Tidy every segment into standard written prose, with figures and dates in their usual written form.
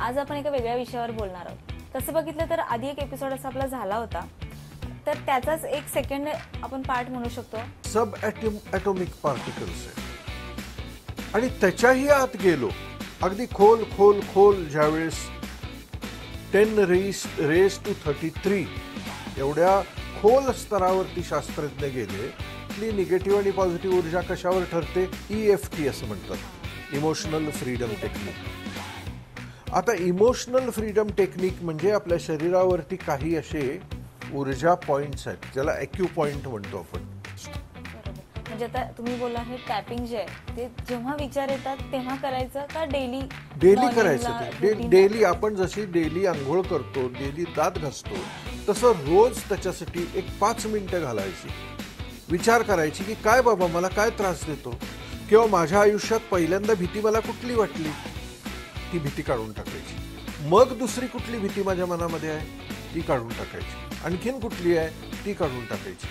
आज आपण एका वेगळ्या विषयावर बोलणार आहोत. तसं बघितलं तर आधी एक एपिसोड असा आपला झाला होता, तर त्याचाच एक सेकंड आपण पार्ट म्हणू शकतो. सब ॲटॉमिक पार्टिकल्स आहे आणि त्याच्याही आत गेलो अगदी खोल खोल खोल ज्यावेळेस 10⁻³ एवढ्या खोल स्तरावरती शास्त्रज्ञ गेले की निगेटिव्ह आणि पॉझिटिव्ह ऊर्जा कशावर ठरते, EFT असं म्हणतात, इमोशनल फ्रीडम टेक्निक. आता इमोशनल फ्रीडम टेक्निक म्हणजे आपल्या शरीरावरती काही असे ऊर्जा पॉइंट्स आहेत, ज्याला ॲक्यू पॉइंट म्हणतो आपण. म्हणजे आता तुम्ही बोला हे टॅपिंग जे आहे ते जेव्हा विचार येतात तेव्हा करायचं का डेली करायचं. ते डेली आपण जशी डेली आंघोळ करतो, डेली दात घासतो, तसं रोज त्याच्यासाठी एक 5 मिनिटं घालायची, विचार करायची की काय बाबा मला काय त्रास देतो, किंवा माझ्या आयुष्यात पहिल्यांदा भीती मला कुठली वाटली, ती भीती काढून टाकायची. मग दुसरी कुठली भीती माझ्या मनामध्ये आहे ती काढून टाकायची, आणखीन कुठली आहे ती काढून टाकायची.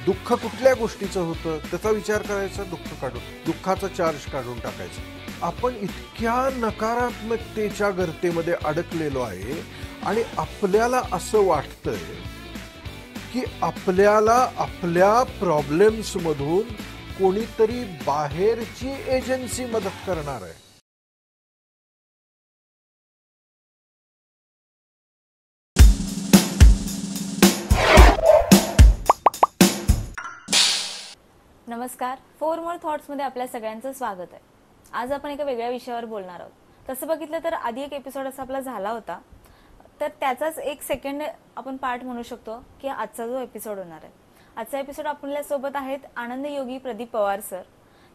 दुःख कुठल्या गोष्टीचं होतं त्याचा विचार करायचा, दुःखाचा चार्ज काढून टाकायचा. आपण इतक्या नकारात्मकतेच्या गर्तेमध्ये अडकलेलो आहे आणि आपल्याला असं वाटतंय की आपल्याला आपल्या प्रॉब्लेम्स मधून कोणीतरी बाहेरची एजन्सी मदत करणार आहे. नमस्कार, 4 मोर थॉट्स मध्ये आपल्या सगळ्यांचं स्वागत आहे. आज आपण एका वेगळ्या विषयावर बोलणार आहोत. तसं बघितलं तर आधी एक एपिसोड असा आपला झाला होता, तर त्याचाच एक सेकंड आपण पार्ट म्हणू शकतो की आजचा जो एपिसोड होणार आहे. आजचा एपिसोड आपल्यासोबत आहेत आनंद योगी प्रदीप पवार सर.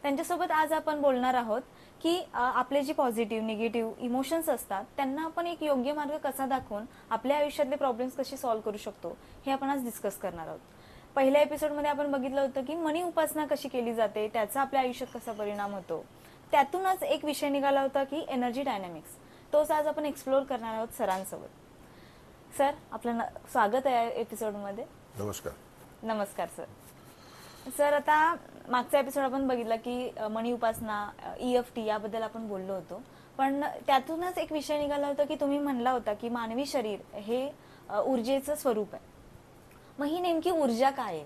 त्यांच्यासोबत आज आपण बोलणार आहोत की आपले जे पॉझिटिव्ह निगेटिव्ह इमोशन्स असतात त्यांना आपण एक योग्य मार्ग कसा दाखवून आपल्या आयुष्यातले प्रॉब्लेम्स कसे सॉल्व्ह करू शकतो हे आपण आज डिस्कस करणार आहोत. पहिल्या एपिसोडमध्ये आपण बघितलं होतं की मनी उपासना कशी केली जाते, त्याचा आपल्या आयुष्यात कसा परिणाम होतो. त्यातूनच एक विषय निघाला होता की एनर्जी डायनॅमिक्स. तोच आज आपण एक्सप्लोर करणार आहोत सरांसोबत. सर, आपलं स्वागत आहे एपिसोडमध्ये. नमस्कार. नमस्कार सर. सर, आता मागचा एपिसोड आपण बघितला की मनी उपासना, EFT याबद्दल आपण बोललो होतो, पण त्यातूनच एक विषय निघाला होता की तुम्ही म्हणला होता की मानवी शरीर हे ऊर्जेचं स्वरूप आहे. मग ही नेमकी ऊर्जा काय आहे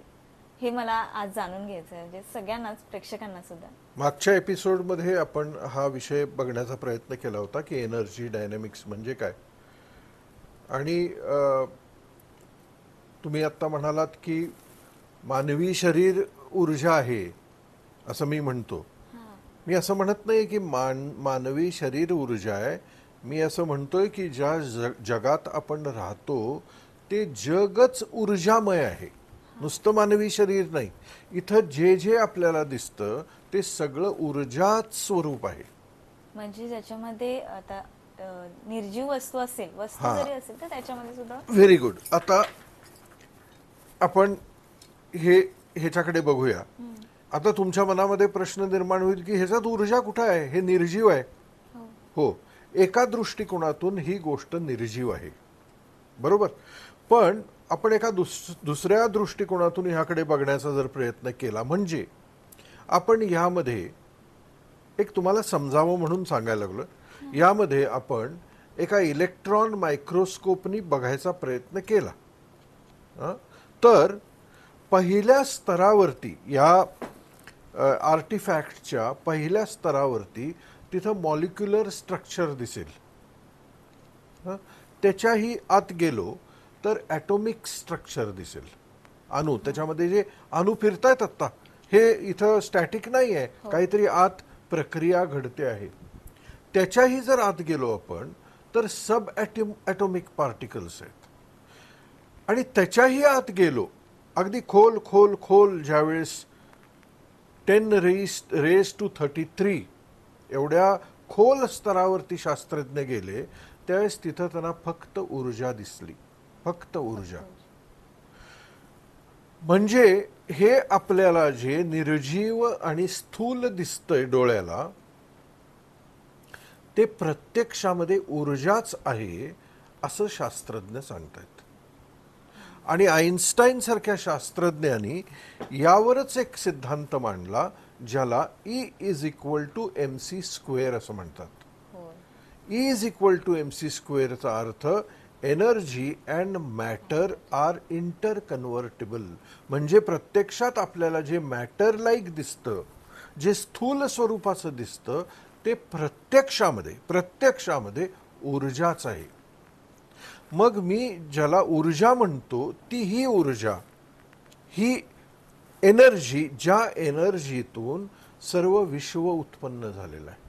हे मला आज जाणून घ्यायचं आहे, म्हणजे सगळ्यांनाच, प्रेक्षकांना सुद्धा. मागच्या एपिसोडमध्ये आपण हा विषय बघण्याचा प्रयत्न केला होता की एनर्जी डायनॅमिक्स म्हणजे काय. आणि तुम्ही आत्ता म्हणालात की मानवी शरीर ऊर्जा आहे असं मी म्हणतो. मी असं म्हणत नाही की मानवी शरीर ऊर्जा आहे. मी असं म्हणतोय की ज्या जगात आपण राहतो ते जगच ऊर्जामय आहे, नुसतं मानवी शरीर नाही. इथं जे जे आपल्याला दिसतं ते सगळं ऊर्जाच स्वरूप आहे. म्हणजे ज्याच्यामध्ये आता निर्जीव वस्तू असेल, वस्तू जरी असेल तर त्याच्यामध्ये सुद्धा. Very good. आता आपण ह्याच्याकडे बघूया. आता तुमच्या मनामध्ये प्रश्न निर्माण होईल की ह्याच्यात ऊर्जा कुठं आहे, हे निर्जीव आहे. हो, एका दृष्टिकोनातून ही गोष्ट निर्जीव आहे, बरोबर. पण आपण एका दुसऱ्या दृष्टिकोनातून ह्याकडे बघण्याचा जर प्रयत्न केला, म्हणजे आपण यामध्ये एक तुम्हाला समजावं म्हणून सांगायला लागलो, यामध्ये आपण एका इलेक्ट्रॉन मायक्रोस्कोपनी बघायचा प्रयत्न केला तर पहिल्या स्तरावरती, या आर्टिफॅक्टच्या पहिल्या स्तरावरती तिथं मॉलिक्युलर स्ट्रक्चर दिसेल. त्याच्याही आत गेलो तर ॲटॉमिक स्ट्रक्चर दिसेल, अणू. त्याच्यामध्ये जे अणू फिरतायत आत्ता, हे इथं स्टॅटिक नाही आहे, काहीतरी आत प्रक्रिया घडते आहे. त्याच्याही जर आत गेलो आपण तर सब ॲटॉमिक पार्टिकल्स आहेत. आणि त्याच्याही आत गेलो अगदी खोल खोल खोल ज्यावेळेस 10⁻³ एवढ्या खोल स्तरावरती शास्त्रज्ञ गेले, त्यावेळेस तिथं त्यांना फक्त ऊर्जा दिसली, फक्त ऊर्जा. म्हणजे हे आपल्याला जे निर्जीव आणि स्थूल दिसतंय डोळ्याला, ते प्रत्यक्षामध्ये ऊर्जाच आहे असं शास्त्रज्ञ सांगतात. आणि आईन्स्टाईन सारख्या शास्त्रज्ञांनी यावरच एक सिद्धांत मांडला, ज्याला E = mc² असं म्हणतात. इज इक्वल टू MC स्क्वेअरचा अर्थ energy and matter are interconvertible. म्हणजे प्रत्यक्षात आपल्याला जे मॅटर लाईक दिसतं, जे स्थूल स्वरूपाचं दिसतं, ते प्रत्यक्षामध्ये ऊर्जाच आहे. मग मी ज्याला ऊर्जा म्हणतो ती ही ऊर्जा, ही एनर्जी, ज्या एनर्जीतून सर्व विश्व उत्पन्न झालेलं आहे,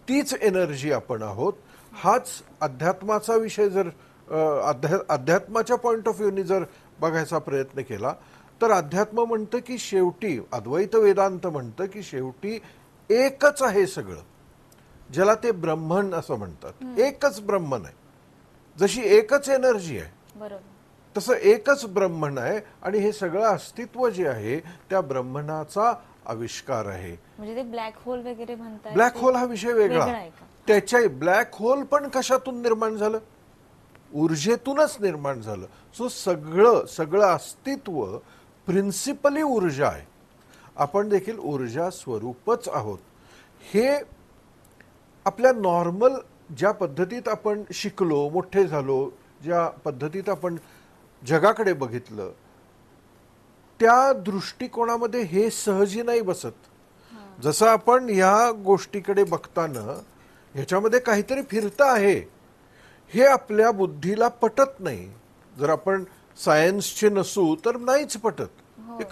तीच एनर्जी आपण आहोत. हाच अध्यात्माचा विषय जर अध्यात्माच्या पॉइंट ऑफ व्ह्यूनी जर बघायचा प्रयत्न केला तर अध्यात्म म्हणतं की शेवटी, अद्वैत वेदांत म्हणतं की शेवटी एकच आहे सगळं, ज्याला ते ब्रह्मन असं म्हणतात. एकच ब्रह्मन आहे. जशी एकच एनर्जी आहे बरोबर, तसं एकच ब्रह्मन आहे आणि हे सगळं अस्तित्व जे आहे त्या ब्रह्मनाचा आविष्कार आहे. म्हणजे ते ब्लॅक होल वगैरे म्हणतात. ब्लॅक होल हा विषय वेगळा. वेगळा आहे का? त्याच्या ब्लॅक होल पण कशातून निर्माण झालं? ऊर्जेतूनच निर्माण झालं. सो सगळं अस्तित्व प्रिन्सिपली ऊर्जा आहे. आपण देखील ऊर्जा स्वरूपच आहोत. हे आपल्या नॉर्मल ज्या पद्धतीत आपण शिकलो, मोठे झालो, ज्या पद्धतीत आपण जगाकडे बघितलं, त्या दृष्टिकोनामध्ये हे सहजी नाही बसत. जसं आपण ह्या गोष्टीकडे बघताना ह्याच्यामध्ये काहीतरी फिरतं आहे हे आपल्या बुद्धीला पटत नाही. जर आपण सायन्सचे नसू तर नाहीच पटत. हे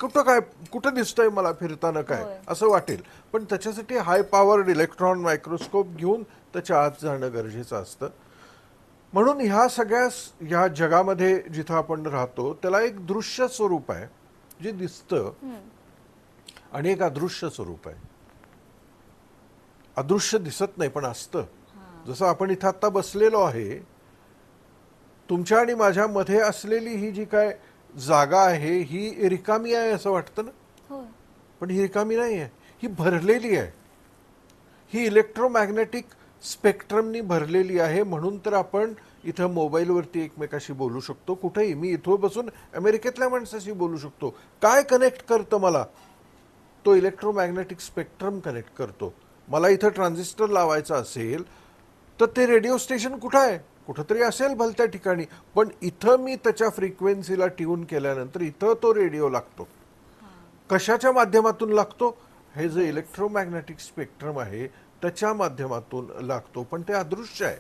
कुठं दिसतंय मला फिरताना काय असं वाटेल. पण त्याच्यासाठी हाय पॉवर्ड इलेक्ट्रॉन मायक्रोस्कोप घेऊन त्याच्या आत जाणं गरजेचं असतं. म्हणून ह्या जगामध्ये जिथं आपण राहतो त्याला एक दृश्य स्वरूप आहे जे दिसतं आणि एक अदृश्य स्वरूप आहे. अदृश्य दिसत नाही पण असतं. जसं आपण इथं आता बसलेलो आहे, तुमच्या आणि माझ्या मध्ये असलेली ही जी काय जागा आहे ही रिकामी आहे असं वाटतं ना, पण ही रिकामी नाही आहे, ही भरलेली आहे. ही इलेक्ट्रोमॅग्नेटिक स्पेक्ट्रमनी भरलेली आहे. म्हणून तर आपण इथं मोबाईलवरती एकमेकाशी बोलू शकतो. कुठेही मी इथं बसून अमेरिकेतल्या माणसाशी बोलू शकतो. काय कनेक्ट करतं मला? तो इलेक्ट्रोमॅग्नेटिक स्पेक्ट्रम कनेक्ट करतो. मला इथं ट्रान्झिस्टर लावायचं असेल तर ते रेडिओ स्टेशन कुठं आहे? कुठंतरी असेल भलत्या ठिकाणी, पण इथं मी त्याच्या फ्रिक्वेन्सीला ट्यून केल्यानंतर इथं तो रेडिओ लागतो. कशाच्या माध्यमातून लागतो? हे जे इलेक्ट्रोमॅग्नेटिक स्पेक्ट्रम आहे त्याच्या माध्यमातून लागतो, पण ते अदृश्य आहे.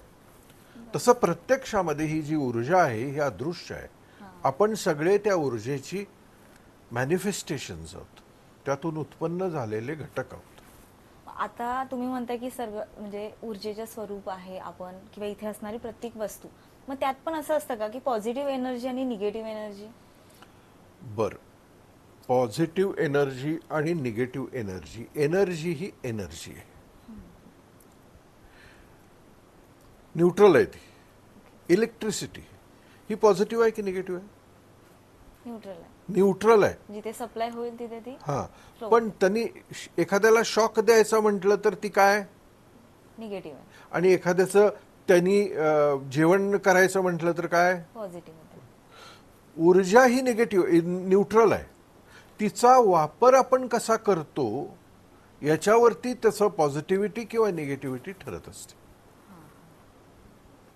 तसं प्रत्यक्षामध्ये ही जी ऊर्जा आहे ही अदृश्य आहे. आपण सगळे त्या ऊर्जेची मॅनिफेस्टेशन्स आहोत, त्यातून उत्पन्न झालेले घटक आहोत. आता तुम्ही म्हणताय की सर्व म्हणजे ऊर्जेचं स्वरूप आहे आपण, किंवा इथे असणारी प्रत्येक वस्तू. मग त्यात पण असं असतं का की पॉझिटिव्ह एनर्जी आणि निगेटिव्ह एनर्जी? बर, पॉझिटिव्ह एनर्जी आणि निगेटिव्ह एनर्जी. एनर्जी ही एनर्जी आहे, न्यूट्रल आहे ती. इलेक्ट्रिसिटी ही पॉझिटिव्ह आहे की निगेटिव्ह आहे? न्यूट्रल आहे. न्यूट्रल आहे. जिथे सप्लाय होईल तिथे ती हा, पण त्यांनी एखाद्याला शॉक द्यायचं म्हटलं तर ती काय? निगेटिव्ह आहे. आणि एखाद्याचं त्यांनी जेवण करायचं म्हटलं तर काय? पॉझिटिव्ह. ऊर्जा ही निगेटिव्ह, न्यूट्रल आहे. तिचा वापर आपण कसा करतो याच्यावरती त्याचं पॉझिटिव्हिटी किंवा निगेटिव्हिटी ठरत असते.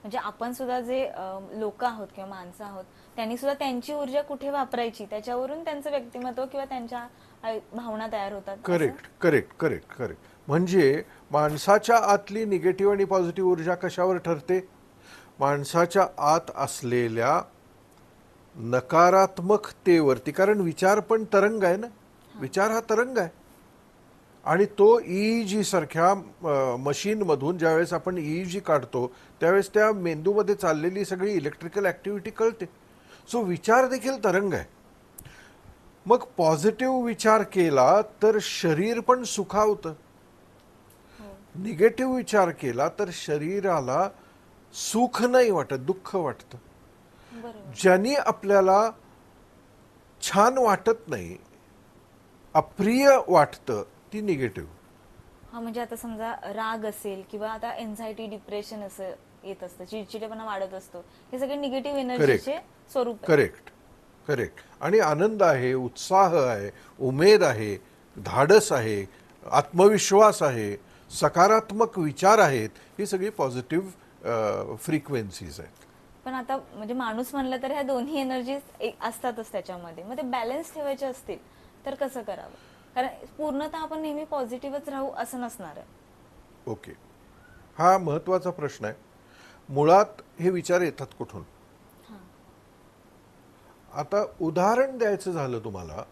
म्हणजे आपण सुद्धा जे लोक आहोत किंवा माणसं आहोत त्यांनी सुद्धा त्यांची ऊर्जा कुठे वापरायची त्याच्यावरून त्यांचं व्यक्तिमत्व किंवा त्यांच्या भावना तयार होतात. Correct correct correct correct. म्हणजे माणसाच्या आतली निगेटिव्ह आणि पॉझिटिव्ह ऊर्जा कशावर ठरते? माणसाच्या आत असलेल्या नकारात्मकतेवरती. कारण विचार पण तरंग आहे ना, विचार हा तरंग आहे. आणि तो EEG सारख्या मशीनमधून ज्यावेळेस आपण EEG काढतो त्यावेळेस त्या मेंदूमध्ये चाललेली सगळी इलेक्ट्रिकल ॲक्टिव्हिटी कळते. सो विचार देखील तरंग आहे. मग पॉझिटिव्ह विचार केला तर शरीर पण सुखावतं, निगेटिव्ह विचार केला तर शरीराला सुख नाही वाटत, दुःख वाटतं. ज्यांनी आपल्याला छान वाटत नाही, अप्रिय वाटतं, ती निगेटिव्ह. हा, म्हणजे आता समजा राग असेल किंवा आता एन्झायटी, डिप्रेशन असं येत असतं, चिडचिडेपणा वाढत असतो, हे सगळे निगेटिव्ह एनर्जीचे स्वरूप आहे. Correct correct. आणि आनंद आहे, उत्साह आहे, उमेद आहे, धाडस आहे, आत्मविश्वास आहे, सकारात्मक विचार आहेत, ही सगळी पॉझिटिव्ह फ्रिक्वेन्सीज आहेत. पण आता म्हणजे माणूस म्हणलं तर ह्या दोन्ही एनर्जीज असतातच त्याच्यामध्ये. मग ते बॅलन्स ठेवायचे असतील तर कसं करावं? कारण पूर्णतः आपण नेहमी पॉझिटिव्हच राहू असं नसणार आहे. ओके, हा महत्वाचा प्रश्न आहे. मुळात हे विचार येतात कुठून? आता उदाहरण द्यायचं झालं तुम्हाला,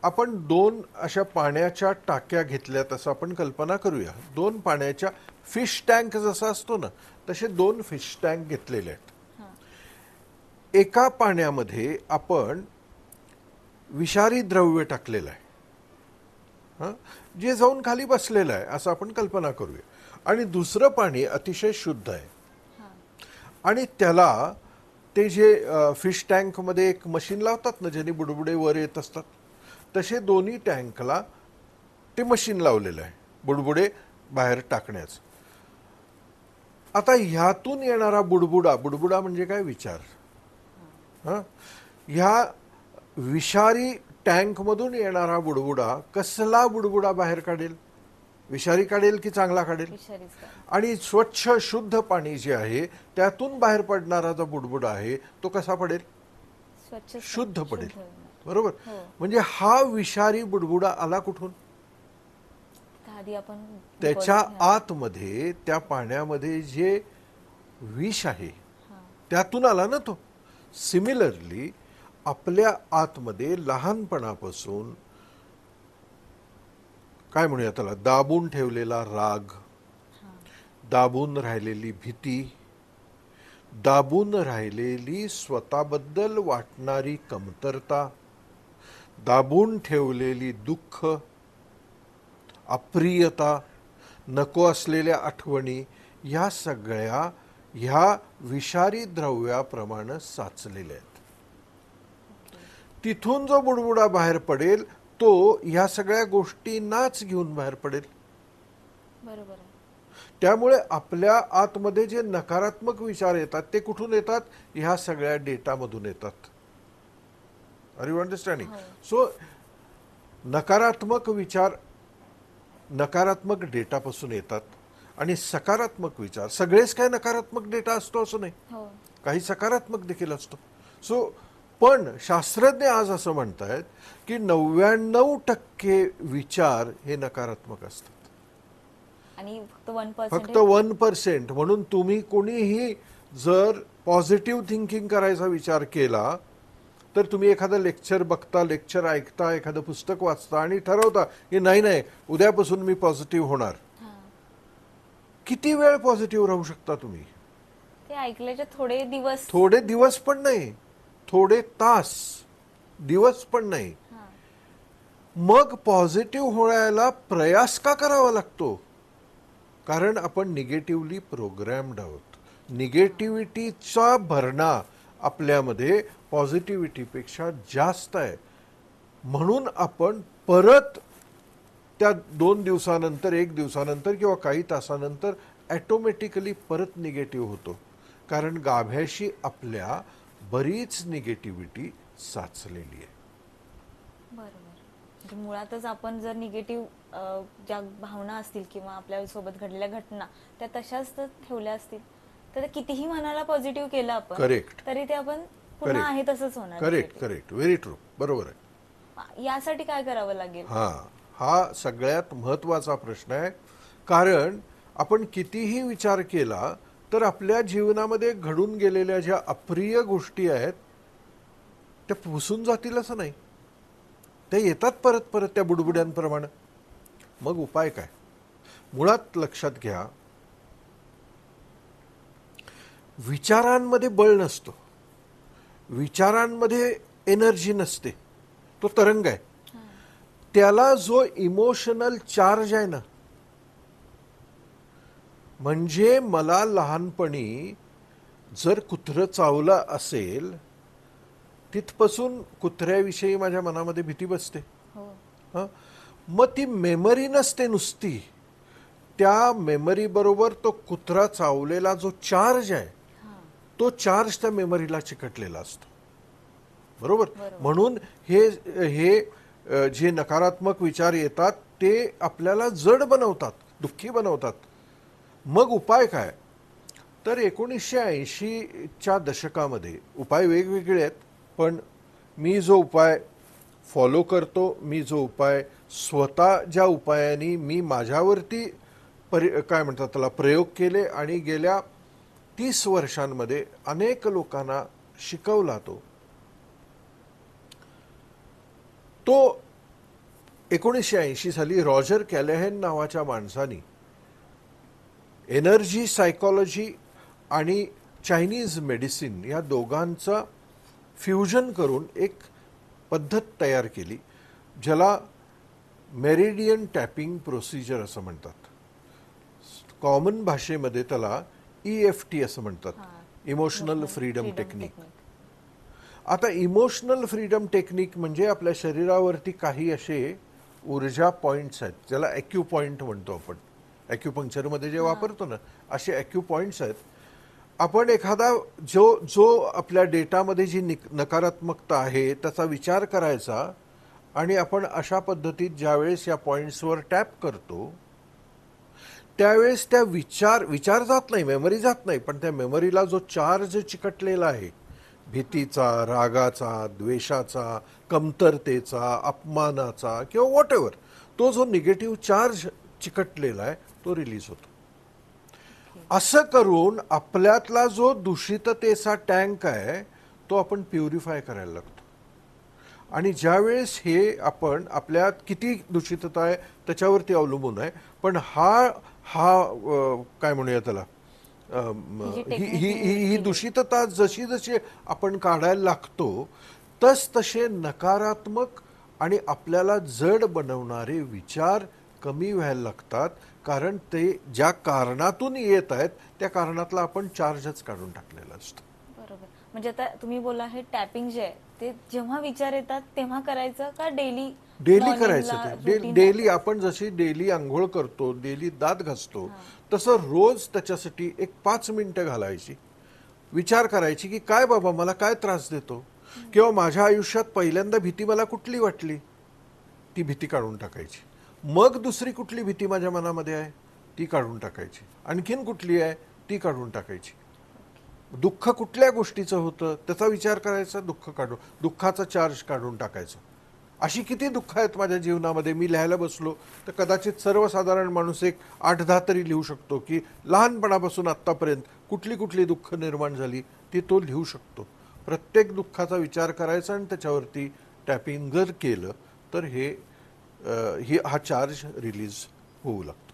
आपण 2 अशा पाण्याच्या टाक्या घेतल्या तसं आपण कल्पना करूया. 2 पाण्याच्या फिश टँक जसा असतो ना, तसे 2 फिश टँक घेतलेले आहेत. एका पाण्यामध्ये आपण विषारी द्रव्य टाकलेलं आहे, जे जाऊन खाली बसलेलं आहे असं आपण कल्पना करूया. आणि दुसरं पाणी अतिशय शुद्ध आहे. आणि त्याला ते जे फिश टँकमध्ये एक मशीन लावतात ना, ज्याने बुडबुडे वर येत असतात, तसे दोन्ही टँकला ते मशीन लावलेलं आहे बुडबुडे बाहेर टाकण्याचं. आता ह्यातून येणारा बुडबुडा म्हणजे काय? विचार. ह्या विषारी टँकमधून येणारा बुडबुडा कसला बुडबुडा बाहेर काढेल? विषारी काढेल की चांगला काढेल? आणि स्वच्छ शुद्ध पाणी जे आहे त्यातून बाहेर पडणारा जो बुडबुडा आहे तो कसा पडेल? शुद्ध पडेल. बरोबर. म्हणजे हा विषारी बुडबुडा आला कुठून? त्याच्या आतमध्ये, त्या पाण्यामध्ये जे विष आहे त्यातून आला ना तो. सिमिलरली आपल्या आतमध्ये लहानपणापासून काय म्हणूया त्याला, दाबून ठेवलेला राग, दाबून राहिलेली भीती, दाबून राहिलेली स्वतःबद्दल वाटणारी कमतरता, दाबून ठेवलेली दुःख, अप्रियता, नको असलेल्या आठवणी, या सगळ्या ह्या विषारी द्रव्याप्रमाणे साचलेल्या आहेत. तिथून जो बुडबुडा बाहेर पडेल तो ह्या सगळ्या गोष्टींनाच घेऊन बाहेर पडेल. बरोबर. त्यामुळे आपल्या आतमध्ये जे नकारात्मक विचार येतात ते कुठून येतात? ह्या सगळ्या डेटामधून येतात. R you understanding? सो नकारात्मक विचार नकारात्मक डेटापासून येतात आणि सकारात्मक विचार, सगळेच काय नकारात्मक डेटा असतो असं नाही, काही सकारात्मक देखील असतो. सो पण शास्त्रज्ञ आज असं म्हणतायत की 99% विचार हे नकारात्मक असतात आणि फक्त 1%. म्हणून तुम्ही कोणीही जर पॉझिटिव्ह थिंकिंग करायचा विचार केला तर तुम्ही एखादं लेक्चर बघता, लेक्चर ऐकता, एखादं पुस्तक वाचता आणि ठरवता की नाही उद्यापासून मी पॉझिटिव्ह होणार. किती वेळ पॉझिटिव्ह राहू शकता तुम्ही? ते ऐकल्याचे थोडे दिवस पण नाही, थोडे तास, दिवस पण नाही. मग पॉझिटिव्ह होण्याला प्रयास का करावा लागतो? कारण आपण निगेटिव्हली प्रोग्रॅम्ड आहोत. निगेटिव्हिटीचा भरणा आपल्यामध्ये पॉझिटिव्हिटीपेक्षा जास्त आहे. म्हणून आपण परत त्या 2 दिवसानंतर, 1 दिवसानंतर किंवा काही तासानंतर ॲटोमॅटिकली परत निगेटिव्ह होतो. कारण गाभ्याशी आपल्या बरीच निगेटिव्हिटी साचलेली आहे. बरोबर. मुळातच आपण जर निगेटिव्ह ज्या भावना असतील किंवा आपल्या सोबत घडलेल्या घटना त्या तशाच ठेवल्या असतील तर कितीही मनाला पॉझिटिव्ह केलं आपण, करेक्ट, तरी ते आपण पुन्हा आहे तसंच होणार. करेक्ट, व्हेरी ट्रू, बरोबर आहे. यासाठी काय करावं लागेल? हा सगळ्यात महत्वाचा प्रश्न आहे. कारण आपण कितीही विचार केला तर आपल्या जीवनामध्ये घडून गेलेल्या ज्या अप्रिय गोष्टी आहेत त्या पुसून जातील असं नाही, ते येतात परत परत त्या बुडबुड्यांप्रमाणे. मग उपाय काय? मुळात लक्षात घ्या, विचारांमध्ये बळ नसतो, विचारांमध्ये एनर्जी नसते, तो तरंग आहे. त्याला जो इमोशनल चार्ज आहे ना, म्हणजे मला लहानपणी जर कुत्रं चावलं असेल तिथपासून कुत्र्याविषयी माझ्या मनामध्ये भीती बसते. मग ती मेमरी नसते नुसती, त्या मेमरी बरोबर तो कुत्रा चावलेला जो चार्ज आहे तो चार्ज त्या मेमरीला चिकटलेला असतो. बरोबर. म्हणून हे जे नकारात्मक विचार येतात ते आपल्याला जड बनवतात. दुःखी बनवतात. मग उपाय काय? तर 1980च्या दशकामध्ये उपाय वेगवेगळे आहेत, पण मी जो उपाय फॉलो करतो, मी जो उपाय स्वतः ज्या उपायाने मी माझ्यावरती काय म्हणतात त्याला प्रयोग केले आणि गेल्या 30 वर्षांमध्ये अनेक लोकांना शिकवला, तो 1980 साली रॉजर कॅलेहन नावाच्या माणसाने एनर्जी सायकॉलॉजी आणि चायनीज मेडिसिन या दोघांचा फ्युजन करून एक पद्धत तयार केली, ज्याला मेरिडियन टॅपिंग प्रोसिजर असं म्हणतात. कॉमन भाषेमध्ये त्याला EFT असं म्हणतात, इमोशनल फ्रीडम टेक्निक. आता इमोशनल फ्रीडम टेक्निक म्हणजे आपल्या शरीरावरती काही असे ऊर्जा पॉइंट्स आहेत, ज्याला ॲक्यू पॉइंट म्हणतो आपण, ॲक्युपंक्चरमध्ये जे वापरतो ना, असे ॲक्यू पॉइंट्स आहेत. आपण एखादा जो आपल्या डेटामध्ये जी नकारात्मकता आहे त्याचा विचार करायचा आणि आपण अशा पद्धतीत ज्यावेळेस या पॉइंट्सवर टॅप करतो त्यावेळेस त्या विचार जात नाही, मेमरी जात नाही, पण त्या मेमरीला जो चार्ज चिकटलेला आहे, भीतीचा, रागाचा, द्वेषाचा, कमतरतेचा, अपमानाचा किंवा व्हॉट एव्हर, तो जो निगेटिव्ह चार्ज चिकटलेला आहे तो रिलीज होतो. असं करून आपल्यातला जो दूषिततेचा टँक आहे तो आपण प्युरिफाय करायला लागतो. आणि ज्यावेळेस हे आपण आपल्यात किती दूषितता आहे त्याच्यावरती अवलंबून आहे, पण हा काय म्हणूया त्याला, ही दूषितता जशी जशी आपण काढायला लागतो तसे नकारात्मक आणि आपल्याला जड बनवणारे विचार कमी व्हायला लागतात, कारण ते ज्या कारणातून येत आहेत त्या कारणातला आपण चार्जच काढून टाकलेला असतो. बरोबर. म्हणजे आता तुम्ही बोला हे टॅपिंग जे आहे ते जेव्हा विचार येतात तेव्हा करायचं का डेली करायचं? ते डेली आपण जशी डेली आंघोळ करतो, डेली दात घासतो, तसं रोज त्याच्यासाठी एक 5 मिनिटं घालायची, विचार करायची की काय बाबा मला काय त्रास देतो, किंवा माझ्या आयुष्यात पहिल्यांदा भीती मला कुठली वाटली, ती भीती काढून टाकायची. मग दुसरी कुठली भीती माझ्या मनामध्ये आहे ती काढून टाकायची, आणखीन कुठली आहे ती काढून टाकायची. दुःख कुठल्या गोष्टीचं होतं त्याचा विचार करायचा, दुःखाचा चार्ज काढून टाकायचा. अशी किती दुःख आहेत माझ्या जीवनामध्ये, मी लिहायला बसलो तर कदाचित सर्वसाधारण माणूस एक 8-10 तरी लिहू शकतो की लहानपणापासून आत्तापर्यंत कुठली कुठली दुःख निर्माण झाली ती तो लिहू शकतो. प्रत्येक दुःखाचा विचार करायचा आणि त्याच्यावरती टॅपिंग जर केलं तर हा चार्ज रिलीज होऊ लागतो.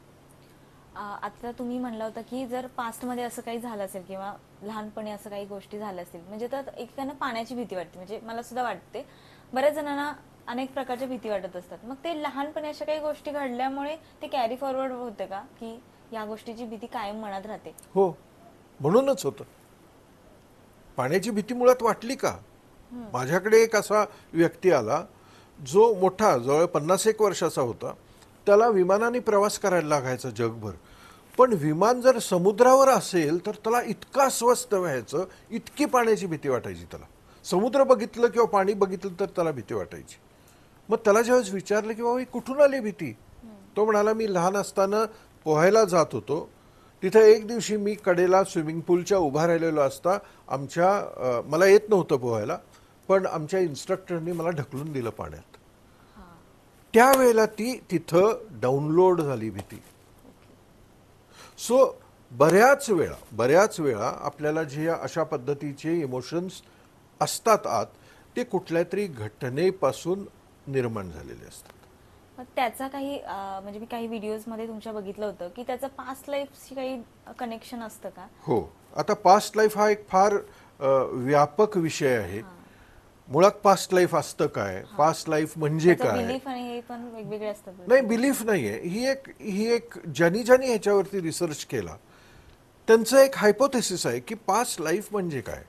आता तुम्ही म्हणला होता की जर पास्टमध्ये असं काही झालं असेल किंवा लहानपणी असं काही गोष्टी झाल्या असतील, म्हणजे तर एकेकांना पाण्याची भीती वाटते, म्हणजे मला सुद्धा वाटते, बऱ्याच जणांना अनेक प्रकारच्या भीती वाटत असतात. मग ते लहानपणी अशा काही गोष्टी घडल्यामुळे ते कॅरी फॉरवर्ड होते का, की या गोष्टीची भीती कायम मनात राहते? हो, म्हणूनच होतं. पाण्याची भीती मुळात वाटली का? माझ्याकडे एक असा व्यक्ती आला जो मोठा, जवळ 50-1 वर्षाचा होता. त्याला विमानाने प्रवास करायला लागायचा जगभर, पण विमान जर समुद्रावर असेल तर त्याला इतकं अस्वस्थ व्हायचं, इतकी पाण्याची भीती वाटायची त्याला. समुद्र बघितलं किंवा पाणी बघितलं तर त्याला भीती वाटायची. मग त्याला ज्यावेळेस विचारलं की बाबा कुठून आली भीती, तो म्हणाला मी लहान असताना पोहायला जात होतो, तिथे एक दिवशी मी कडेला स्विमिंग पूलच्या उभा राहिलेलो असता, मला येत नव्हतं पोहायला, पण आमच्या इन्स्ट्रक्टरनी मला ढकलून दिलं पाण्यात. त्यावेळेला ती तिथं डाउनलोड झाली भीती. सो बऱ्याच वेळा आपल्याला जे अशा पद्धतीचे इमोशन्स असतात आत, ते कुठल्या तरी घटनेपासून निर्माण झालेले असतात. मग त्याचा काही म्हणजे मी काही व्हिडिओज मध्ये तुमच्या बघितलं होतं की त्याचं पास्ट लाईफशी काही कनेक्शन असतं का? हो, आता पास्ट लाईफ हा एक फार व्यापक विषय आहे. मुळात पास्ट लाईफ असतं काय, पास्ट लाईफ म्हणजे काय, बिलीफ आणि हे पण वेगवेगळे असतात. नाही, बिलीफ नाहीये, ही एक ज्यांनी ह्याच्यावरती रिसर्च केला त्यांचं एक हायपोथेसिस आहे की पास्ट लाईफ म्हणजे काय.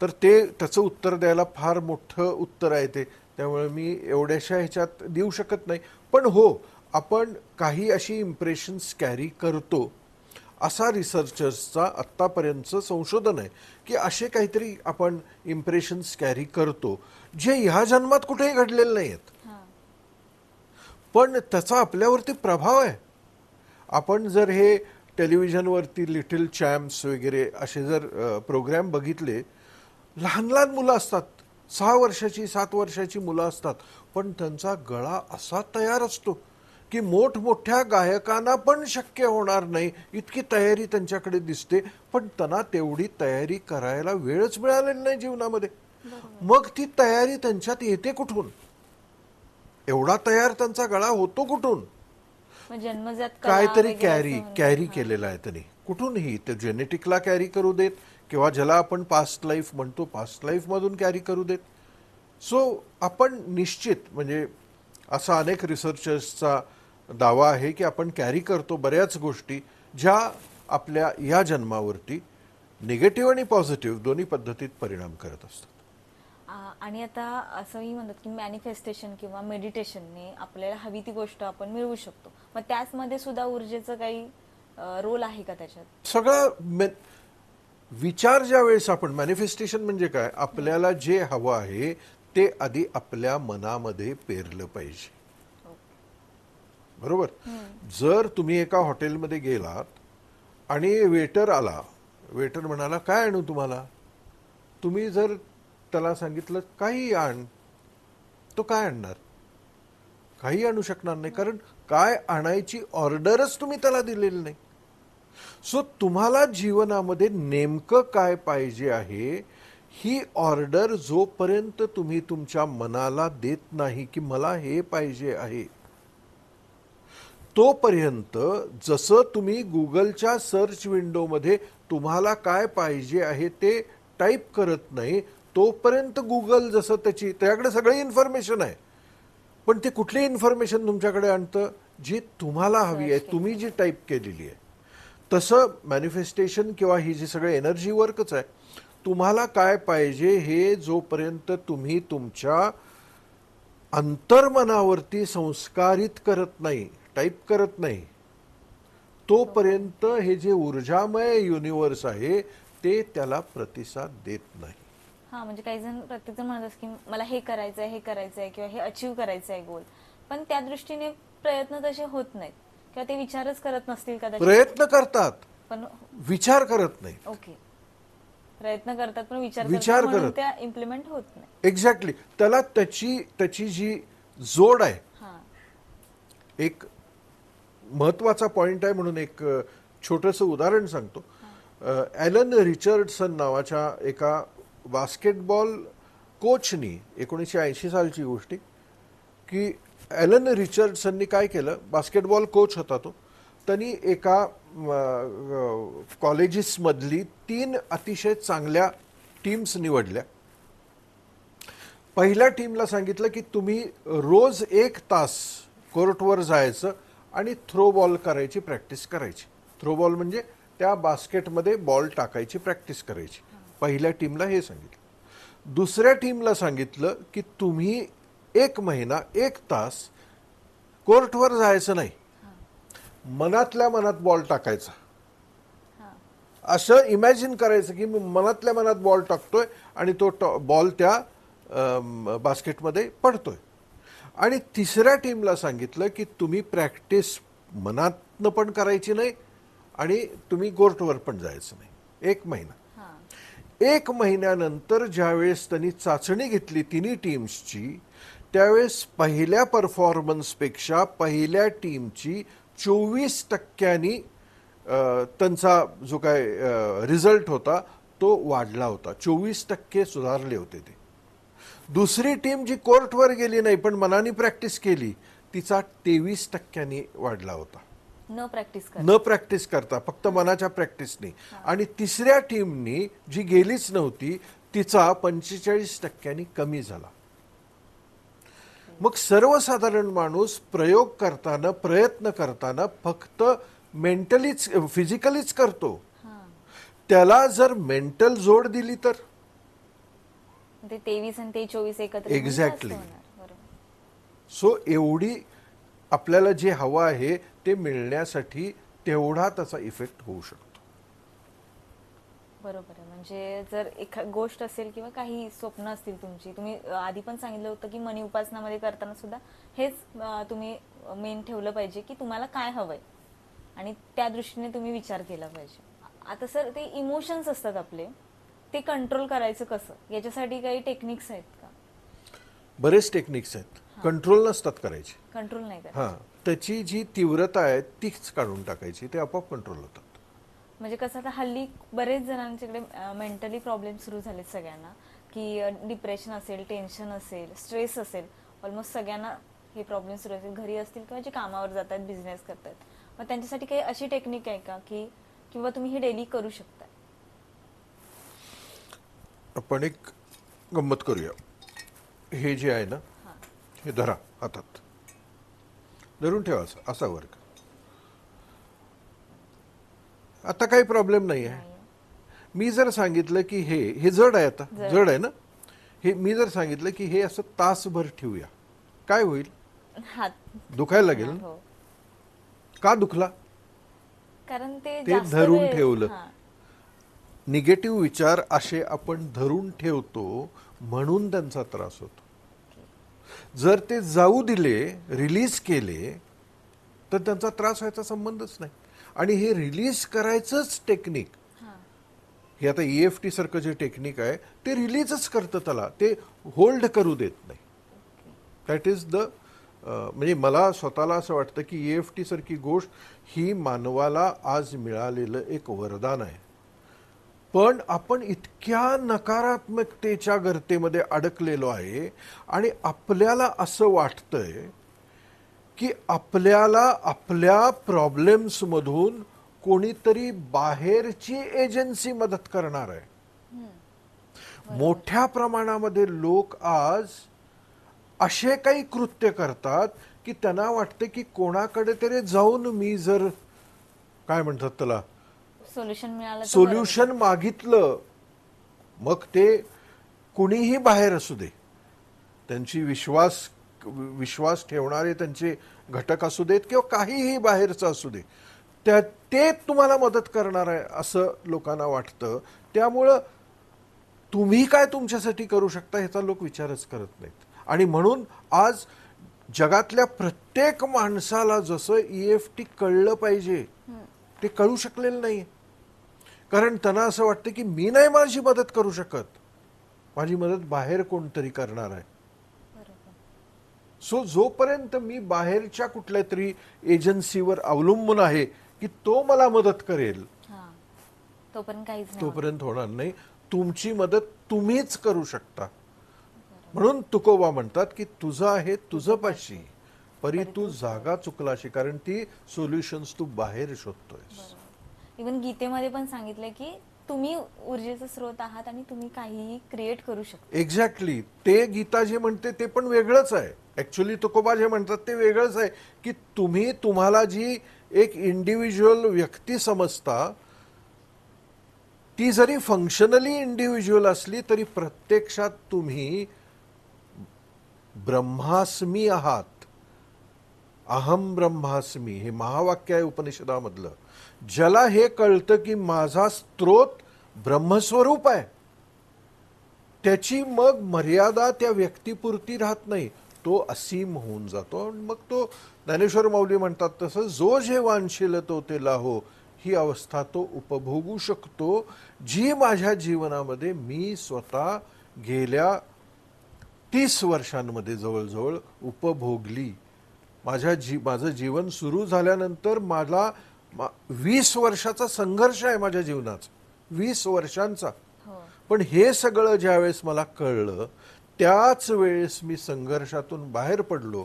तर त्याचं उत्तर द्यायला फार मोठं उत्तर आहे ते, त्यामुळे मी एवढ्याशा ह्याच्यात देऊ शकत नाही. पण हो, आपण काही अशी इम्प्रेशन्स कॅरी करतो, असा रिसर्चर्सचा आत्तापर्यंतचं संशोधन आहे की असे काहीतरी आपण इम्प्रेशन्स कॅरी करतो जे ह्या जन्मात कुठेही घडलेले नाही आहेत, पण त्याचा आपल्यावरती प्रभाव आहे. आपण जर हे टेलिव्हिजनवरती लिटिल चॅम्प्स वगैरे असे जर प्रोग्राम बघितले, लहान लहान मुलं असतात, 6 वर्षाची 7 वर्षाची मुलं असतात, पण त्यांचा गळा असा तयार असतो की मोठमोठ्या गायकांना पण शक्य होणार नाही इतकी तयारी त्यांच्याकडे दिसते, पण त्यांना तेवढी तयारी करायला वेळच मिळालेली नाही जीवनामध्ये. मग ती तयारी त्यांच्यात येते कुठून? एवढा तयार त्यांचा गळा होतो कुठून? मग जन्मजात कला काहीतरी वगैरे असं कॅरी म्हणतात. कॅरी केलेलं आहे त्यांनी कुठूनही. ते जेनेटिकला कॅरी करू देत किंवा ज्याला आपण पास्ट लाईफ म्हणतो पास्ट लाईफ मधून कॅरी करू देत. सो आपण निश्चित म्हणजे असा अनेक रिसर्चर्सचा दावा आहे की आपण कॅरी करतो बऱ्याच गोष्टी ज्या आपल्या या जन्मावरती निगेटिव्ह आणि पॉझिटिव्ह दोन्ही पद्धतीत परिणाम करत असतात. आणि आता असंही म्हणतात की मॅनिफेस्टेशन किंवा मेडिटेशनने आपल्याला हवी ती गोष्ट आपण मिळवू शकतो. मग त्याचमध्ये सुद्धा ऊर्जेचं काही रोल आहे का त्याच्यात? सगळं विचार ज्या वेळेस आपण मॅनिफेस्टेशन म्हणजे काय, आपल्याला जे हवं आहे ते आधी आपल्या मनामध्ये पेरलं पाहिजे. बरोबर. जर तुम्ही एका हॉटेलमध्ये गेलात आणि वेटर आला, वेटर म्हणाला काय आणू तुम्हाला, तुम्ही जर त्याला सांगितलं काही आण, तो काय आणणार? काही आणू शकणार नाही, कारण काय आणायची ऑर्डरच तुम्ही त्याला दिलेली नाही. सो तुम्हाला जीवनामध्ये नेमकं काय पाहिजे आहे ही ऑर्डर जोपर्यंत तुम्ही तुमच्या मनाला देत नाही की मला हे पाहिजे आहे, तोपर्यंत जसं तुम्ही गुगलच्या सर्च विंडोमध्ये तुम्हाला काय पाहिजे आहे ते टाईप करत नाही, तोपर्यंत गुगल जसं त्याच्याकडे सगळी इन्फॉर्मेशन आहे, पण ते कुठली इन्फॉर्मेशन तुमच्याकडे आणतं? जी तुम्हाला हवी आहे, तुम्ही जी टाईप केलेली आहे. तसं मॅनिफेस्टेशन किंवा ही जी सगळी एनर्जी वर्कच आहे. तुम्हाला काय पाहिजे हे जोपर्यंत तुम्ही तुमच्या अंतर्मनावरती संस्कारित करत नाही, टाईप करत नाही, तोपर्यंत हे जे ऊर्जामय युनिवर्स आहे ते त्याला प्रतिसाद देत नाही. म्हणजे काही जण प्रत्येक जण म्हणत की मला हे करायचंय, हे करायचंय किंवा हे अचीव करायचंय गोल, पण त्या दृष्टीने प्रयत्न तसे होत नाहीत किंवा ते विचारच करत नसतील कदाचित. प्रयत्न करतात पण विचार करत नाही. ओके, प्रयत्न करतात पण विचार विचार म्हणून करत त्या इम्प्लिमेंट होत नाही. एक्झॅक्टली. त्याला त्याची जी जोड आहे, एक महत्वाचा पॉइंट आहे म्हणून एक छोटंसं उदाहरण सांगतो. ॲलन रिचर्डसन नावाच्या एका बास्केटबॉल कोचनी 1980 सालची गोष्टी की ॲलन रिचर्डसननी काय केलं, बास्केटबॉल कोच होता तो, त्यांनी एका कॉलेजेसमधली 3 अतिशय चांगल्या टीम्स निवडल्या. पहिल्या टीमला सांगितलं की तुम्ही रोज 1 तास कोर्टवर जायचं आणि थ्रो बॉल करायची प्रॅक्टिस करायची. थ्रो बॉल म्हणजे त्या बास्केटमध्ये बॉल टाकायची प्रॅक्टिस करायची. पहिल्या टीमला हे सांगितलं. दुसऱ्या टीमला सांगितलं की तुम्ही 1 महिना 1 तास कोर्टवर जायचं नाही, मनातल्या मनात बॉल टाकायचा. असं इमॅजिन करायचं की मी मनातल्या मनात बॉल टाकतोय आणि तो बॉल त्या बास्केटमध्ये पडतोय. आणि तिसऱ्या टीमला सांगितलं की तुम्ही प्रॅक्टिस मनातनं पण करायची नाही आणि तुम्ही कोर्टवर पण जायचं नाही 1 महिना. 1 महिन्यानंतर ज्यावेळेस त्यांनी चाचणी घेतली तिन्ही टीम्सची, त्यावेळेस पहिल्या परफॉर्मन्सपेक्षा पहिल्या टीमची 24% त्यांचा जो काय रिझल्ट होता तो वाढला होता. 24% सुधारले होते ते. दुसरी टीम जी कोर्टवर गेली नाही पण मनाने प्रॅक्टिस केली तिचा 23% वाढला होता. न प्रॅक्टिस करता फक्त मनाच्या प्रॅक्टिसने. आणि तिसऱ्या टीमनी जी गेलीच नव्हती तिचा 45% कमी झाला. मग सर्वसाधारण माणूस प्रयोग करताना प्रयत्न करताना फक्त मेंटलीच फिजिकलीच करतो. त्याला जर मेंटल जोड दिली तर ते 23 आणि ते 24 एकत्र. एक्झॅक्टली. सो एवढी आपल्याला जे हवं आहे ते मिळण्यासाठी तेवढा त्याचा इफेक्ट होऊ शकतो. बरोबर आहे. म्हणजे जर एक गोष्ट असेल किंवा काही स्वप्न असतील तुमची, तुम्ही आधी पण सांगितलं होतं की मनी उपासनामध्ये करताना सुद्धा हेच तुम्ही मेन ठेवलं पाहिजे की तुम्हाला काय हवंय. आणि त्या दृष्टीने तुम्ही विचार केला पाहिजे. आता सर ते इमोशन्स असतात आपले, ते कंट्रोल करायचं कसं, याच्यासाठी काही टेक्निक्स आहेत का? बरेच टेक्निक्स आहेत, कंट्रोल नसतात करायचे. कंट्रोल नाही करायचं. हां, त्याची जी तीव्रता आहे तीच काढून टाकायची, ते आपोआप कंट्रोल होतात. म्हणजे कसं आता हल्ली बरेच जणांच्याकडे मेंटली प्रॉब्लेम सुरू झालेत सगळ्यांना, की डिप्रेशन असेल, टेन्शन असेल, स्ट्रेस असेल, ऑलमोस्ट सगळ्यांना हे प्रॉब्लेम सुरू असतील, घरी असतील किंवा जे कामावर जातात, बिझनेस करतात. मग त्यांच्यासाठी काही अशी टेक्निक आहे का की किंवा तुम्ही हे डेली करू शकता? आपण एक गंमत करूया. हे जे आहे ना, हां. हे धरा हातात, धरून ठेवा असा वर्ग. आता काही प्रॉब्लेम नाही आहे. मी जर सांगितलं की हे जड आहे, आता जड आहे ना, हे मी जर सांगितलं की हे असं तासभर ठेवूया, काय होईल? हात दुखायला लागेल ना? हो. का दुखला? कारण ते ते जास्त धरून वेळ- ठेवलं. हां. निगेटिव्ह विचार असे आपण धरून ठेवतो म्हणून त्यांचा त्रास होतो. जर ते जाऊ दिले, रिलीज केले, तर त्यांचा त्रास व्हायचा संबंधच नाही. आणि हे रिलीज करायचंच टेक्निक, हां. हे आता EFT सारखं जे टेक्निक आहे ते रिलीजच करतं, त्याला ते होल्ड करू देत नाही. दॅट इज द म्हणजे मला स्वतःला असं वाटतं की EFT सारखी गोष्ट ही मानवाला आज मिळालेलं एक वरदान आहे. पण आपण इतक्या नकारात्मकतेच्या गर्तेमध्ये अडकलेलो आहे आणि आपल्याला असं वाटतंय की आपल्याला आपल्या प्रॉब्लेम्समधून कोणीतरी बाहेरची एजन्सी मदत करणार आहे. मोठ्या प्रमाणामध्ये लोक आज असे काही कृत्य करतात की त्यांना वाटतं की कोणाकडे तरी जाऊन मी जर काय म्हणतात त्याला सोल्युशन मिळालं तर सोल्युशन मागितलं, मग ते कुणीही बाहेर असू दे, त्यांची विश्वास ठेवणारे त्यांचे घटक असू देत किंवा काहीही बाहेरचं असू दे, ते तुम्हाला मदत करणार आहे असं लोकांना वाटतं. त्यामुळं तुम्ही काय तुमच्यासाठी करू शकता ह्याचा लोक विचारच करत नाहीत. आणि म्हणून आज जगातल्या प्रत्येक माणसाला जसं EFT कळलं पाहिजे ते कळू शकलेलं नाही. कारण त्यांना असं वाटतं की मी नाही माझी मदत करू शकत, माझी मदत बाहेर कोणतरी करणार आहे. सो जोपर्यंत मी बाहेरच्या कुठल्या तरी एजन्सीवर अवलंबून आहे की तो मला मदत करेल, हां, तोपर्यंत काहीच नाही. तोपर्यंत होणार नाही. तुमची मदत तुम्हीच करू शकता. म्हणून तुकोबा म्हणतात की तुझं आहे तुझं पाशी, परी तू जागा चुकलाशी, कारण ती सोल्युशन्स तू बाहेर शोधतोय. इव्हन गीतेमध्ये पण सांगितलंय की तुम्ही ऊर्जेचा स्रोत आहात आणि तुम्ही काहीही क्रिएट करू शकता. एक्झॅक्टली. ते गीता जे म्हणते ते पण वेगळंच आहे. ऍक्च्युली तुकोबा जे म्हणतात ते वेगळंच आहे की तुम्ही तुम्हाला जी एक इंडिव्हिज्युअल व्यक्ती समजता, ती जरी फंक्शनली इंडिव्हिज्युअल असली तरी प्रत्यक्षात तुम्ही ब्रह्मास्मी आहात. अहम ब्रह्मास्मी हे महावाक्य आहे उपनिषदामधलं. ज्याला हे कळतं की माझा स्रोत ब्रह्मस्वरूप आहे, त्याची मग मर्यादा त्या व्यक्तीपुरती राहत नाही, तो असीम होऊन जातो. मग तो ज्ञानेश्वर माऊली म्हणतात तसं जो जे वांछेल तो ते लाहो, ही अवस्था तो उपभोगू शकतो, जी माझ्या जीवनामध्ये मी स्वतः गेल्या 30 वर्षांमध्ये जवळजवळ उपभोगली. माझं जीवन सुरू झाल्यानंतर मला 20 वर्षाचा संघर्ष आहे माझ्या जीवनाचा, 20 वर्षांचा. पण हे सगळं ज्यावेळेस मला कळलं त्याच वेळेस मी संघर्षातून बाहेर पडलो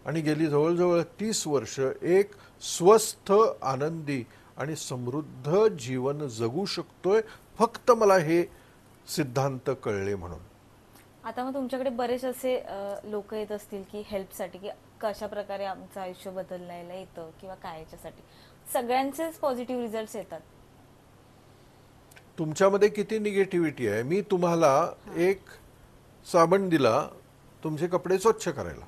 आणि गेली जवळजवळ 30 वर्ष एक स्वस्थ, आनंदी आणि समृद्ध जीवन जगू शकतोय, फक्त मला हे सिद्धांत कळले म्हणून. आता मग तुमच्याकडे बरेच असे लोक येत असतील की हेल्पसाठी, की कशा प्रकारे आमचं आयुष्य बदलण्याला येतं किंवा काय याच्यासाठी. सगळ्यांचेच पॉझिटिव्ह रिझल्ट्स येतात. तुमच्यामध्ये किती निगेटिव्हिटी आहे. मी तुम्हाला एक साबण दिला तुमचे कपडे स्वच्छ करायला.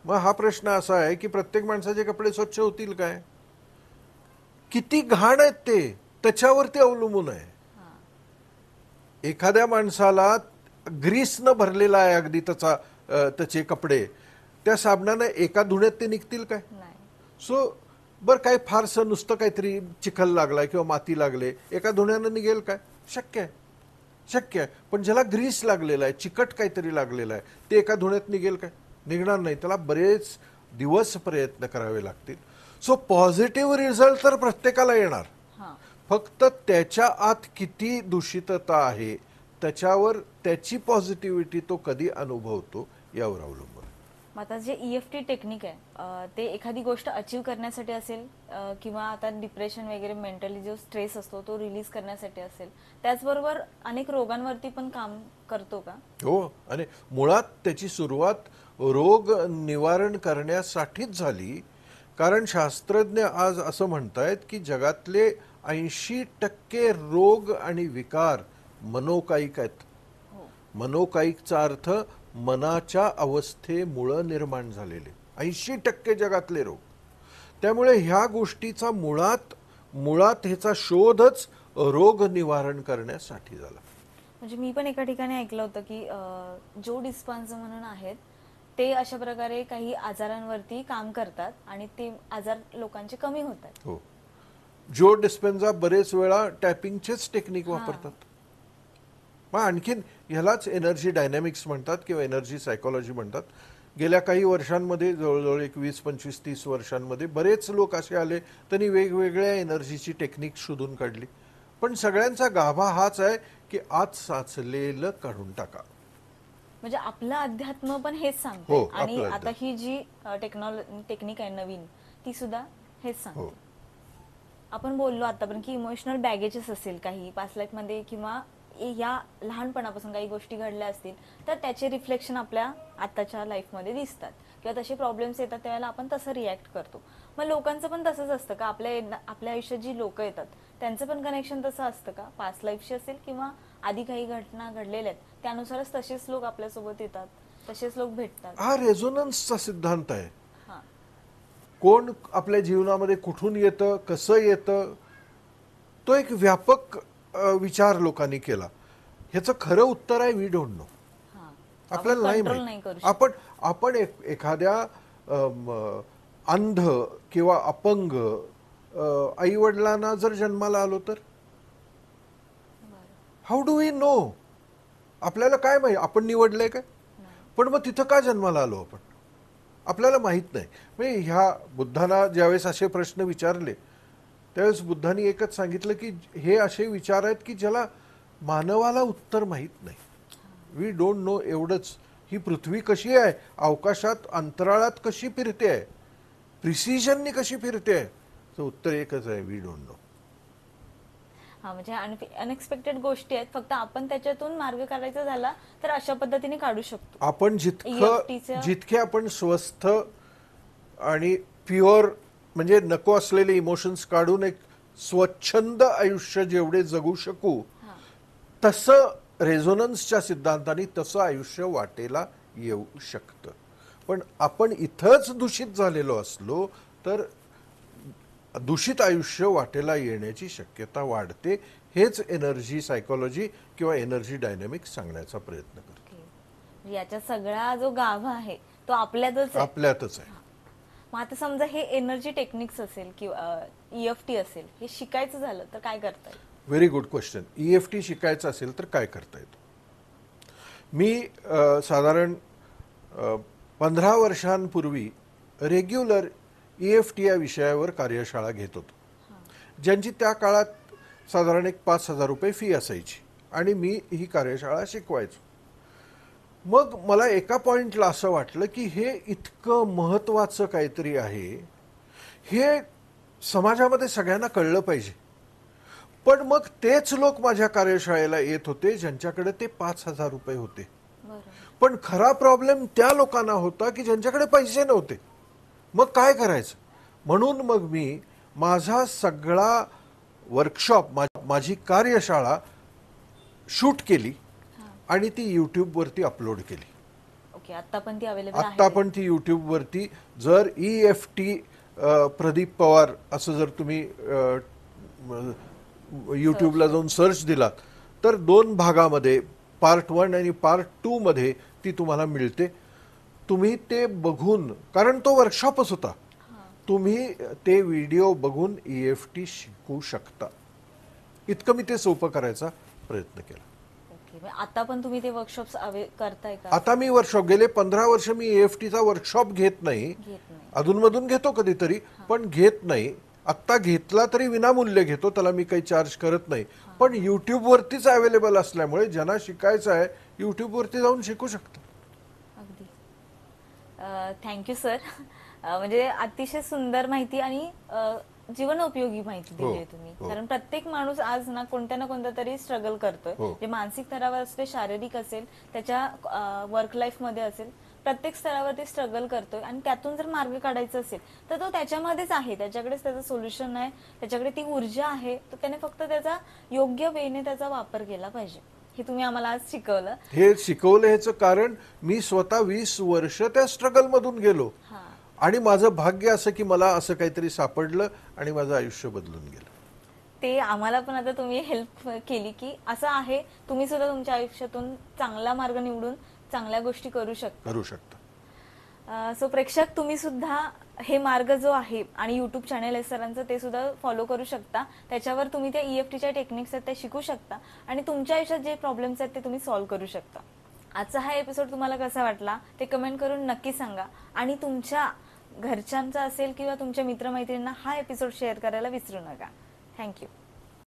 मग हा प्रश्न असा आहे की प्रत्येक माणसाचे कपडे स्वच्छ होतील काय? किती घाण आहेत ते त्याच्यावरती अवलंबून आहे. एखाद्या माणसाला ग्रीसनं भरलेला आहे अगदी त्याचे कपडे, त्या साबणाने एका धुण्यात ते निघतील काय? सो बरं काय फारसं नुसतं काहीतरी चिखल लागलाय किंवा माती लागले एका धुण्यानं निघेल काय? शक्य आहे, शक्य आहे. पण ज्याला ग्रीस लागलेला आहे, चिकट काहीतरी लागलेलं आहे, ते एका धुण्यात निघेल काय? निघणार नाही. त्याला बरेच दिवस प्रयत्न करावे लागतील. सो पॉझिटिव्ह रिझल्ट तर प्रत्येकाला येणार, फक्त त्याच्या आत किती दूषितता आहे त्याच्यावर त्याची पॉझिटिव्हिटी तो कधी अनुभवतो यावर अवलंबून. आता जे EFT टेक्निक आहे ते एखादी गोष्ट अचीव करण्यासाठी असेल किंवा आता डिप्रेशन वगैरे मेंटली जो स्ट्रेस असतो तो रिलीज करण्यासाठी असेल, त्याचबरोबर अनेक रोगांवरती पण काम करतो का? हो, आणि मुळात त्याची सुरुवात रोग निवारण करण्यासाठीच झाली. कारण शास्त्रज्ञ आज असं म्हणतायत की जगातले 80% रोग आणि विकार मनोकायिक आहेत. मनोकायिकचा अर्थ मनाच्या अवस्थेमुळे निर्माण झालेले 80% जगातले रोग. त्यामुळे ह्या गोष्टीचा मुळात ह्याचा शोधच रोग निवारण करण्यासाठी झाला. म्हणजे मी पण एका ठिकाणी ऐकलं होतं की जो डिस्पान्झा म्हणून आहेत ते अशा प्रकारे काही आजारांवरती काम करतात आणि ते आजार लोकांचे कमी होतात. हो, जो डिस्पेन्झा बरेच वेळा टॅपिंगचेच टेक्निक वापरतात. मग आणखीन ह्यालाच एनर्जी डायनॅमिक्स म्हणतात किंवा एनर्जी सायकोलॉजी म्हणतात. गेल्या काही वर्षांमध्ये जवळजवळ 20, 25, 30 वर्षांमध्ये बरेच लोक असे आले त्यांनी वेगवेगळ्या एनर्जीची टेक्निक शोधून काढली. पण सगळ्यांचा गाभा हाच आहे की आत साचलेलं काढून टाका. म्हणजे आपलं अध्यात्म पण हेच सांगते. हो, आणि आता ही जी टेक्निक आहे नवीन ती सुद्धा हेच सांगते. आपण बोललो आतापर्यंत की इमोशनल बॅगेजेस असेल काही पास्ट लाईफ मध्ये किंवा या लहानपणापासून काही गोष्टी घडल्या असतील तर त्याचे रिफ्लेक्शन आपल्या आताच्या लाईफमध्ये दिसतात किंवा तसे प्रॉब्लेम्स येतात त्यावेळेला आपण तसं रिॲक्ट करतो. मग लोकांचं पण तसंच असतं का? आपल्या आयुष्यात जी लोक येतात त्यांचं पण कनेक्शन तसं असतं का? पास्ट लाईफशी असेल किंवा आधी काही घटना घडलेल्या आहेत त्यानुसारच तसेच लोक आपल्यासोबत येतात, तसेच लोक भेटतात? हा रेझोनन्सचा सिद्धांत आहे. कोण आपल्या जीवनामध्ये कुठून येतं, कसं येतं, तो एक व्यापक विचार लोकांनी केला. ह्याचं खरं उत्तर आहे वी डोंट नो. आपल्याला नाही माहिती. आपण एखाद्या अंध किंवा अपंग आई वडिलांना जर जन्माला आलो तर हाऊ डू वी नो? आपल्याला काय माहिती आपण निवडलंय काय? पण मग तिथं का जन्माला आलो आपण आपल्याला माहित नाही. म्हणजे ह्या बुद्धांना ज्यावेळेस असे प्रश्न विचारले त्यावेळेस बुद्धांनी एकच सांगितलं की हे असे विचार आहेत की ज्याला मानवाला उत्तर माहीत नाही. वी डोंट नो एवढंच. ही पृथ्वी कशी आहे, अवकाशात अंतराळात कशी फिरते आहे, प्रिसिजननी कशी फिरते आहे, तर उत्तर एकच आहे वी डोंट नो. म्हणजे अनएक्सपेक्टेड गोष्टी आहेत, फक्त आपण त्याच्यातून मार्ग काढायचा झाला तर अशा पद्धतीने काढू शकतो. आपण जितके आपण स्वस्थ आणि प्युअर म्हणजे नको असलेले इमोशन्स काढून एक स्वच्छंद आयुष्य जेवढे जगू शकू तसं रेझोनन्सच्या सिद्धांताने तसं आयुष्य वाटेला येऊ शकतं. पण आपण इथंच दूषित झालेलो असलो तर दूषित आयुष्य वाटेला येण्याची शक्यता वाढते. हेच एनर्जी सायकोलॉजी किंवा एनर्जी डायनॅमिक्स सांगण्याचा प्रयत्न करतो. याचा सगळा जो गाभा आहे तो आपल्यातच आहे. मग आता समजा हे एनर्जी टेक्निक्स असेल किंवा EFT असेल, हे शिकायचं झालं तर काय करता येईल? Very good question. EFT शिकायचं असेल तर काय करता येतं? मी साधारण 15 वर्षांपूर्वी रेग्युलर EFT या विषयावर कार्यशाळा घेत होतो, ज्यांची त्या काळात साधारण एक 5,000 रुपये फी असायची आणि मी ही कार्यशाळा शिकवायचो. मग मला एका पॉइंटला असं वाटलं की हे इतकं महत्त्वाचं काहीतरी आहे, हे समाजामध्ये सगळ्यांना कळलं पाहिजे. पण मग तेच लोक माझ्या कार्यशाळेला येत होते ज्यांच्याकडे ते 5,000 रुपये होते. पण खरा प्रॉब्लेम त्या लोकांना होता की ज्यांच्याकडे पैसे नव्हते. मग काय करायचं? म्हणून मग मी माझा सगळा वर्कशॉप, माझी कार्यशाळा शूट केली आणि ती यूट्यूबवरती अपलोड केली. ओके, आता पण ती यूट्यूबवरती जर EFT प्रदीप पवार असं जर तुम्ही यूट्यूबला जाऊन सर्च दिलात तर 2 भागामध्ये पार्ट 1 आणि पार्ट 2 मध्ये ती तुम्हाला मिळते. तुम्ही ते बघून, कारण तो वर्कशॉपच होता, तुम्ही ते व्हिडिओ बघून EFT शिकू शकता. इतकं मी ते सोपं करायचा प्रयत्न केला. ओके, आता पण तुम्ही ते वर्कशॉप्स करताय का? आता मी वर्कशॉप गेले 15 वर्ष मी EFTचा वर्कशॉप घेत नाही. घेत नाही. अधूनमधून घेतो कधीतरी, पण घेत नाही. आत्ता घेतला तरी विनामूल्य घेतो, त्याला मी काही चार्ज करत नाही. पण युट्यूबवरतीच अवेलेबल असल्यामुळे ज्यांना शिकायचं आहे युट्यूबवरती जाऊन शिकू शकतात. अगदी. Thank you sir. म्हणजे अतिशय सुंदर माहिती आणि जीवनोपयोगी माहिती दिली आहे तुम्ही. कारण प्रत्येक माणूस आज ना कोणत्या तरी स्ट्रगल करतोय. जे मानसिक स्तरावर असेल, शारीरिक असेल, त्याच्या वर्क लाईफ मध्ये असेल, प्रत्येक स्तरावरती स्ट्रगल करतोय आणि त्यातून जर मार्ग काढायचा असेल तर तो त्याच्यामध्येच आहे, त्याच्याकडेच त्याचं सोल्युशन आहे, त्याच्याकडे ती ऊर्जा आहे. तर त्याने फक्त त्याचा योग्य वेने त्याचा वापर केला पाहिजे. हे तुम्ही आम्हाला आज शिकवलं. हे शिकवलं ह्याचं कारण मी स्वतः 20 वर्ष त्या स्ट्रगल मधून गेलो आणि माझं भाग्य असं की मला असं काहीतरी सापडलं आणि माझं आयुष्य बदलून गेलं. ते आम्हाला पण आता तुम्ही हेल्प केली की असं आहे, तुम्ही सुद्धा तुमच्या आयुष्यातून चांगला मार्ग निवडून चांगल्या गोष्टी करू शकता. सो प्रेक्षक, तुम्ही सुद्धा हे मार्ग जो आहे आणि युट्यूब चॅनल आहे सरांचं ते सुद्धा फॉलो करू शकता. त्याच्यावर तुम्ही त्या EFTच्या टेक्निक्स आहेत त्या शिकू शकता आणि तुमच्या आयुष्यात जे प्रॉब्लेम्स आहेत ते तुम्ही सॉल्व्ह करू शकता. आजचा हा एपिसोड तुम्हाला कसा वाटला ते कमेंट करून नक्की सांगा आणि तुमच्या घरच्यांचा असेल किंवा तुमच्या मित्रमैत्रिणींना हा एपिसोड शेअर करायला विसरू नका. थँक्यू.